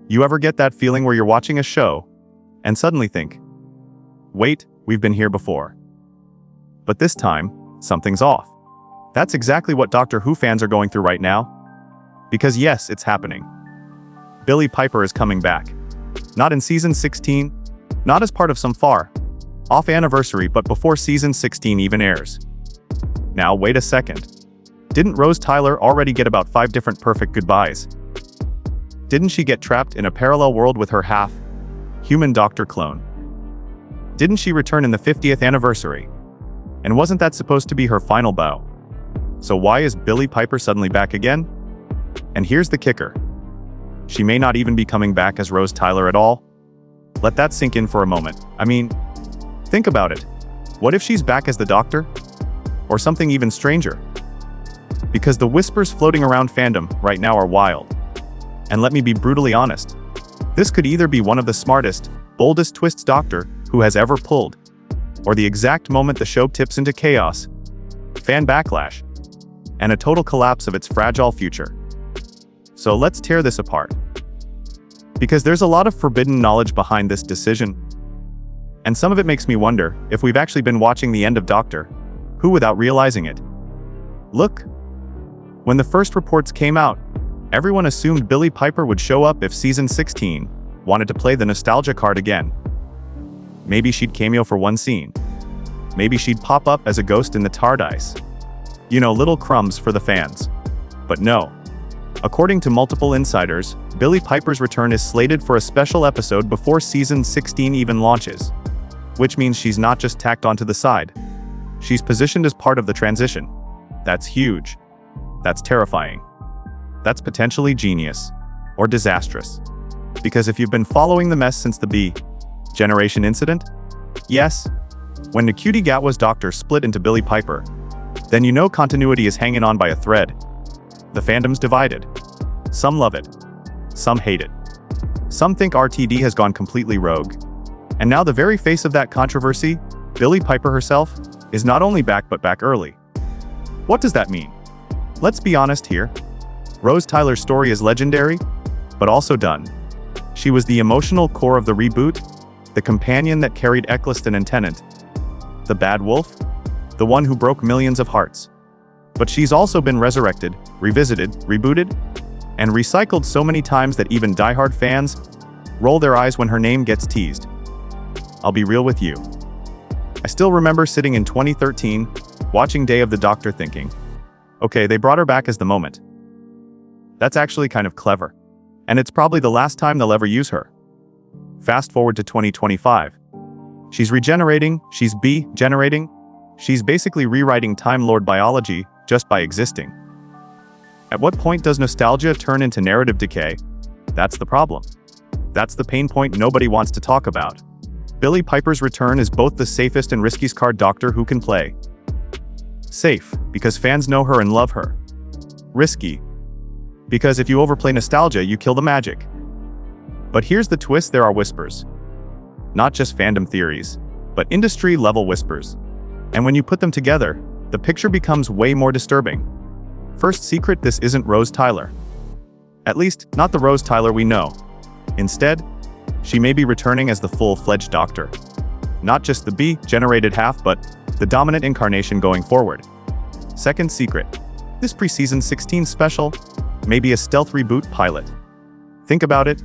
You ever get that feeling where you're watching a show and suddenly think, wait, we've been here before. But this time, something's off. That's exactly what Doctor Who fans are going through right now. Because yes, it's happening. Billie Piper is coming back. Not in season 16, not as part of some far-off anniversary, but before season 16 even airs. Now wait a second. Didn't Rose Tyler already get about 5 different perfect goodbyes? Didn't she get trapped in a parallel world with her half-human Doctor clone? Didn't she return in the 50th anniversary? And wasn't that supposed to be her final bow? So why is Billie Piper suddenly back again? And here's the kicker. She may not even be coming back as Rose Tyler at all. Let that sink in for a moment. I mean, think about it. What if she's back as the Doctor? Or something even stranger? Because the whispers floating around fandom right now are wild. And let me be brutally honest. This could either be one of the smartest, boldest twists Doctor Who has ever pulled, or the exact moment the show tips into chaos, fan backlash, and a total collapse of its fragile future. So let's tear this apart. Because there's a lot of forbidden knowledge behind this decision. And some of it makes me wonder if we've actually been watching the end of Doctor Who without realizing it. Look, when the first reports came out, everyone assumed Billie Piper would show up if season 16 wanted to play the nostalgia card again. Maybe she'd cameo for one scene. Maybe she'd pop up as a ghost in the TARDIS. You know, little crumbs for the fans. But no. According to multiple insiders, Billie Piper's return is slated for a special episode before season 16 even launches. Which means she's not just tacked onto the side. She's positioned as part of the transition. That's huge. That's terrifying. That's potentially genius. Or disastrous. Because if you've been following the mess since the B Generation incident? Yes. When Ncuti Gatwa's Doctor split into Billie Piper, then you know continuity is hanging on by a thread. The fandom's divided. Some love it. Some hate it. Some think RTD has gone completely rogue. And now the very face of that controversy, Billie Piper herself, is not only back but back early. What does that mean? Let's be honest here. Rose Tyler's story is legendary, but also done. She was the emotional core of the reboot, the companion that carried Eccleston and Tennant, the bad wolf, the one who broke millions of hearts. But she's also been resurrected, revisited, rebooted, and recycled so many times that even diehard fans roll their eyes when her name gets teased. I'll be real with you. I still remember sitting in 2013, watching Day of the Doctor thinking, okay, they brought her back as the moment. That's actually kind of clever. And it's probably the last time they'll ever use her. Fast forward to 2025. She's regenerating, she's B-generating, she's basically rewriting Time Lord biology just by existing. At what point does nostalgia turn into narrative decay? That's the problem. That's the pain point nobody wants to talk about. Billie Piper's return is both the safest and riskiest card Doctor Who can play. Safe, because fans know her and love her. Risky, because if you overplay nostalgia, you kill the magic. But here's the twist: there are whispers. Not just fandom theories, but industry-level whispers. And when you put them together, the picture becomes way more disturbing. First secret: this isn't Rose Tyler. At least, not the Rose Tyler we know. Instead, she may be returning as the full-fledged Doctor. Not just the B-generated half, but the dominant incarnation going forward. Second secret: this pre-season 16 special may be a stealth reboot pilot. Think about it.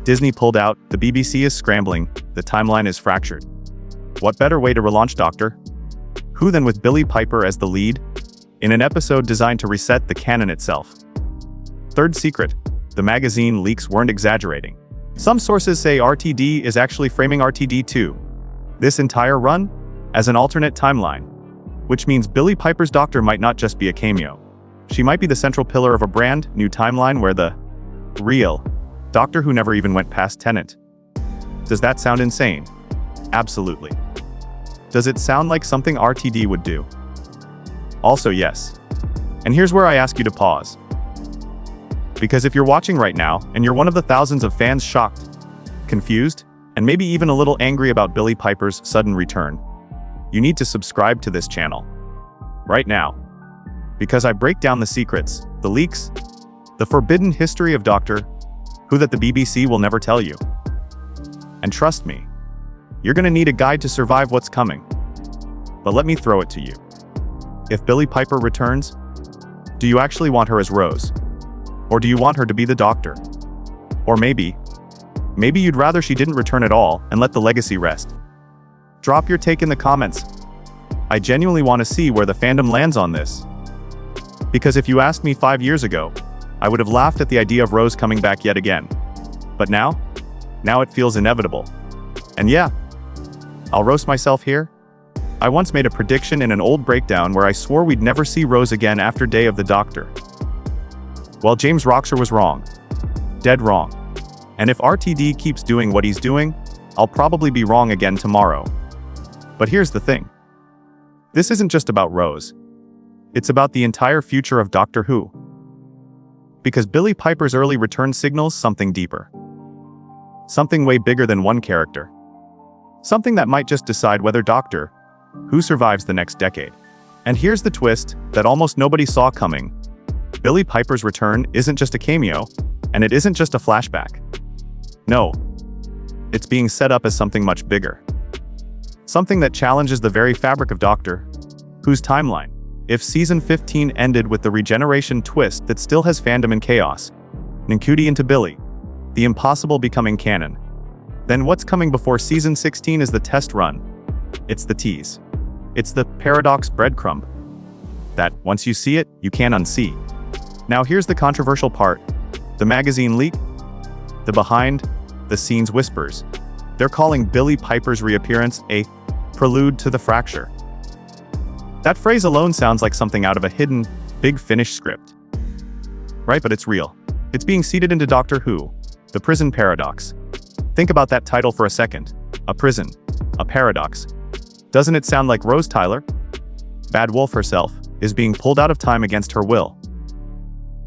Disney pulled out, the BBC is scrambling, the timeline is fractured. What better way to relaunch Doctor Who than with Billie Piper as the lead, in an episode designed to reset the canon itself? Third secret: the magazine leaks weren't exaggerating. Some sources say RTD is actually framing RTD2, this entire run, as an alternate timeline. Which means Billie Piper's Doctor might not just be a cameo. She might be the central pillar of a brand new timeline where the real Doctor Who never even went past Tennant. Does that sound insane? Absolutely. Does it sound like something RTD would do? Also yes. And here's where I ask you to pause. Because if you're watching right now, and you're one of the thousands of fans shocked, confused, and maybe even a little angry about Billie Piper's sudden return, you need to subscribe to this channel. Right now. Because I break down the secrets, the leaks, the forbidden history of Doctor Who that the BBC will never tell you. And trust me, you're gonna need a guide to survive what's coming. But let me throw it to you. If Billie Piper returns, do you actually want her as Rose? Or do you want her to be the Doctor? Or maybe you'd rather she didn't return at all and let the legacy rest. Drop your take in the comments. I genuinely want to see where the fandom lands on this. Because if you asked me 5 years ago, I would have laughed at the idea of Rose coming back yet again. But now it feels inevitable. And yeah, I'll roast myself here. I once made a prediction in an old breakdown where I swore we'd never see Rose again after Day of the Doctor. Well, James Roxer was wrong. Dead wrong. And if RTD keeps doing what he's doing, I'll probably be wrong again tomorrow. But here's the thing. This isn't just about Rose. It's about the entire future of Doctor Who. Because Billie Piper's early return signals something deeper. Something way bigger than one character. Something that might just decide whether Doctor Who survives the next decade. And here's the twist that almost nobody saw coming. Billie Piper's return isn't just a cameo, and it isn't just a flashback. No, it's being set up as something much bigger. Something that challenges the very fabric of Doctor Who's timeline. If season 15 ended with the regeneration twist that still has fandom in chaos, Ncuti into Billie, the impossible becoming canon, then what's coming before season 16 is the test run. It's the tease. It's the paradox breadcrumb that, once you see it, you can't unsee. Now here's the controversial part. The magazine leak, the behind-the-scenes whispers. They're calling Billie Piper's reappearance a prelude to the fracture. That phrase alone sounds like something out of a hidden, Big Finish script. Right, but it's real. It's being seeded into Doctor Who, the prison paradox. Think about that title for a second. A prison, a paradox. Doesn't it sound like Rose Tyler, Bad Wolf herself, is being pulled out of time against her will?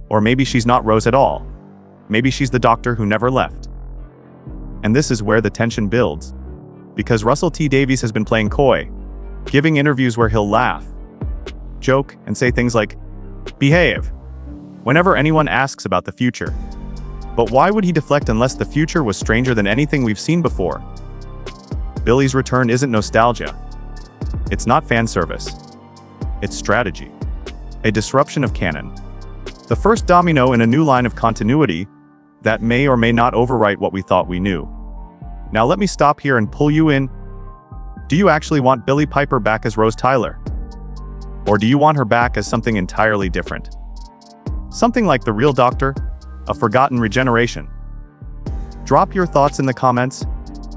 Or maybe she's not Rose at all. Maybe she's the Doctor who never left. And this is where the tension builds. Because Russell T Davies has been playing coy, giving interviews where he'll laugh, joke, and say things like, "Behave," whenever anyone asks about the future. But why would he deflect unless the future was stranger than anything we've seen before? Billie's return isn't nostalgia. It's not fan service. It's strategy. A disruption of canon. The first domino in a new line of continuity that may or may not overwrite what we thought we knew. Now let me stop here and pull you in. Do you actually want Billie Piper back as Rose Tyler? Or do you want her back as something entirely different? Something like the real Doctor, a forgotten regeneration? Drop your thoughts in the comments,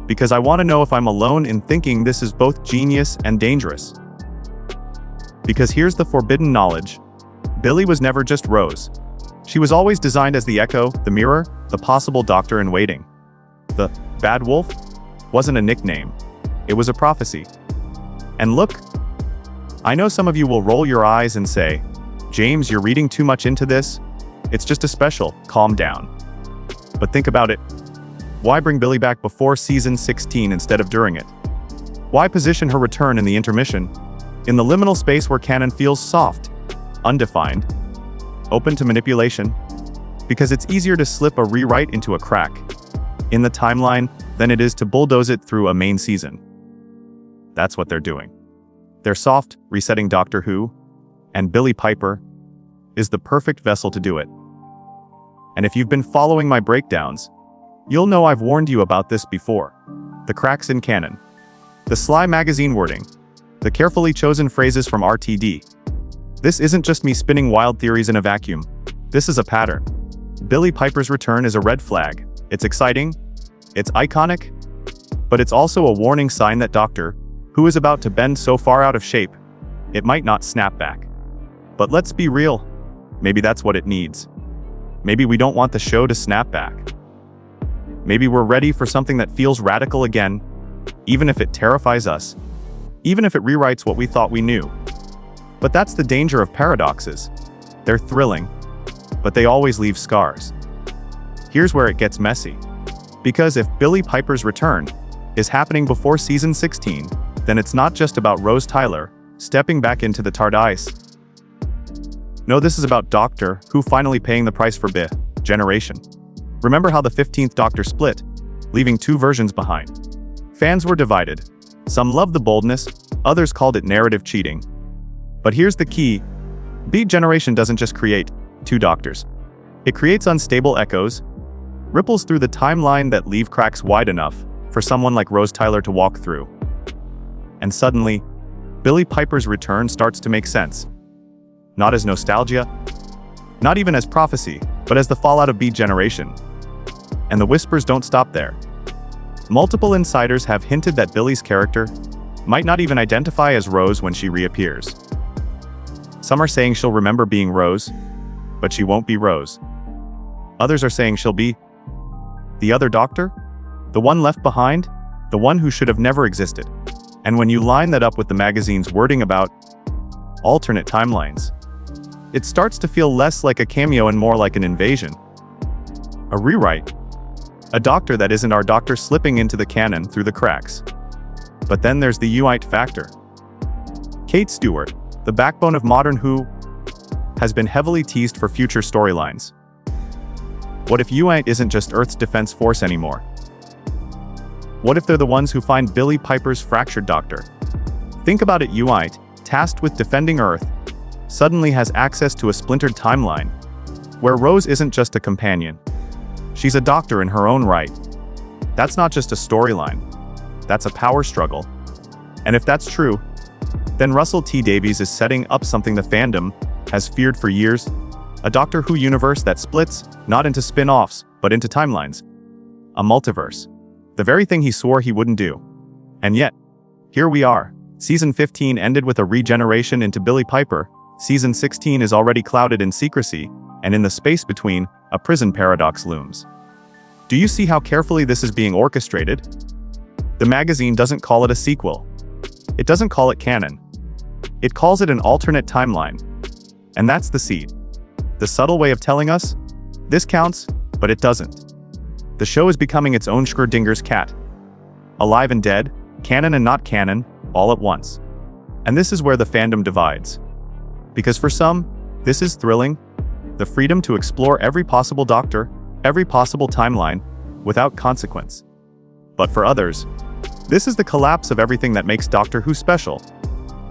because I want to know if I'm alone in thinking this is both genius and dangerous. Because here's the forbidden knowledge. Billie was never just Rose. She was always designed as the echo, the mirror, the possible Doctor in waiting. The Bad Wolf wasn't a nickname. It was a prophecy. And look, I know some of you will roll your eyes and say, "James, you're reading too much into this. It's just a special, calm down." But think about it. Why bring Billie back before season 16 instead of during it? Why position her return in the intermission, in the liminal space where canon feels soft, undefined, open to manipulation? Because it's easier to slip a rewrite into a crack in the timeline than it is to bulldoze it through a main season. That's what they're doing. They're soft, resetting Doctor Who, and Billie Piper is the perfect vessel to do it. And if you've been following my breakdowns, you'll know I've warned you about this before. The cracks in canon. The sly magazine wording. The carefully chosen phrases from RTD. This isn't just me spinning wild theories in a vacuum. This is a pattern. Billie Piper's return is a red flag. It's exciting, it's iconic, but it's also a warning sign that Doctor Who is about to bend so far out of shape, it might not snap back. But let's be real, maybe that's what it needs. Maybe we don't want the show to snap back. Maybe we're ready for something that feels radical again, even if it terrifies us, even if it rewrites what we thought we knew. But that's the danger of paradoxes. They're thrilling, but they always leave scars. Here's where it gets messy. Because if Billie Piper's return is happening before season 16, then it's not just about Rose Tyler stepping back into the TARDIS. No, this is about Doctor Who finally paying the price for generation. Remember how the 15th Doctor split, leaving two versions behind? Fans were divided. Some loved the boldness, others called it narrative cheating. But here's the key. Beat Generation doesn't just create two Doctors. It creates unstable echoes, ripples through the timeline that leave cracks wide enough for someone like Rose Tyler to walk through. And suddenly, Billie Piper's return starts to make sense. Not as nostalgia, not even as prophecy, but as the fallout of Beat Generation. And the whispers don't stop there. Multiple insiders have hinted that Billie's character might not even identify as Rose when she reappears. Some are saying she'll remember being Rose, but she won't be Rose. Others are saying she'll be the other Doctor? The one left behind? The one who should have never existed. And when you line that up with the magazine's wording about alternate timelines, it starts to feel less like a cameo and more like an invasion. A rewrite. A Doctor that isn't our Doctor slipping into the canon through the cracks. But then there's the Whoniverse factor. Kate Stewart, the backbone of modern Who, has been heavily teased for future storylines. What if Whoniverse isn't just Earth's defense force anymore? What if they're the ones who find Billie Piper's fractured Doctor? Think about it, Whoniverse, tasked with defending Earth, suddenly has access to a splintered timeline, where Rose isn't just a companion. She's a Doctor in her own right. That's not just a storyline. That's a power struggle. And if that's true, then Russell T Davies is setting up something the fandom has feared for years, a Doctor Who universe that splits, not into spin-offs, but into timelines. A multiverse. The very thing he swore he wouldn't do. And yet, here we are. Season 15 ended with a regeneration into Billie Piper. Season 16 is already clouded in secrecy, and in the space between, a prison paradox looms. Do you see how carefully this is being orchestrated? The magazine doesn't call it a sequel. It doesn't call it canon. It calls it an alternate timeline. And that's the seed. The subtle way of telling us, this counts, but it doesn't. The show is becoming its own Schrödinger's cat. Alive and dead, canon and not canon, all at once. And this is where the fandom divides. Because for some, this is thrilling, the freedom to explore every possible Doctor, every possible timeline, without consequence. But for others, this is the collapse of everything that makes Doctor Who special.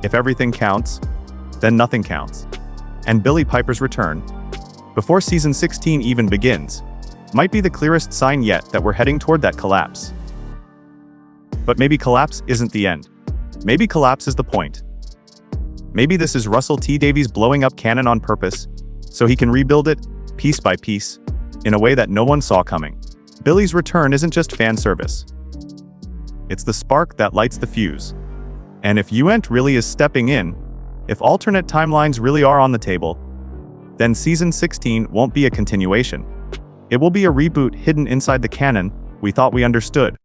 If everything counts, then nothing counts. And Billie Piper's return, before season 16 even begins, might be the clearest sign yet that we're heading toward that collapse. But maybe collapse isn't the end. Maybe collapse is the point. Maybe this is Russell T Davies blowing up canon on purpose, so he can rebuild it, piece by piece, in a way that no one saw coming. Billie's return isn't just fan service. It's the spark that lights the fuse. And if Whoniverse really is stepping in, if alternate timelines really are on the table, then season 16 won't be a continuation. It will be a reboot hidden inside the canon we thought we understood.